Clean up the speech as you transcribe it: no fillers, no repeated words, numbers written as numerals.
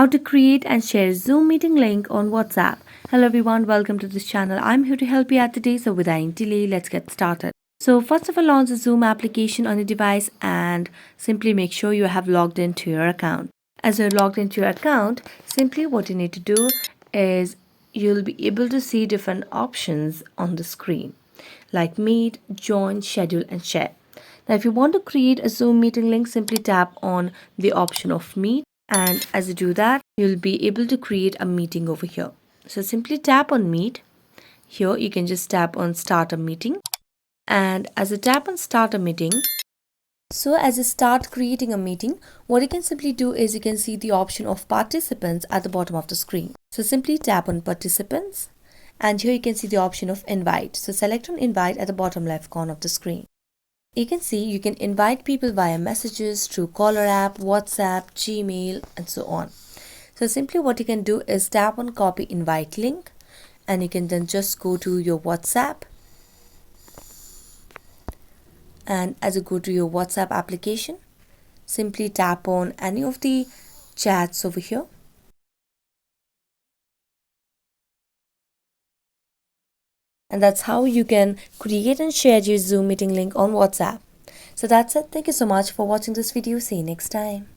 How to create and share Zoom meeting link on WhatsApp. Hello everyone, welcome to this channel. I'm here to help you out today. So without any delay, let's get started. So first of all, launch the Zoom application on your device and simply make sure you have logged into your account. As you're logged into your account, simply what you need to do is you'll be able to see different options on the screen like meet, join, schedule and share. Now if you want to create a Zoom meeting link, simply tap on the option of meet, and as you do that, you'll be able to create a meeting over here. So simply tap on meet. Here you can just tap on start a meeting, and as you tap on start a meeting, so as you start creating a meeting, what you can simply do is you can see the option of participants at the bottom of the screen. So simply tap on participants, and here you can see the option of invite. So select on invite at the bottom left corner of the screen. You can see you can invite people via messages through caller app, WhatsApp, Gmail and so on. So simply what you can do is tap on copy invite link, and you can then just go to your WhatsApp, and as you go to your WhatsApp application, simply tap on any of the chats over here. And that's how you can create and share your Zoom meeting link on WhatsApp. So that's it. Thank you so much for watching this video. See you next time.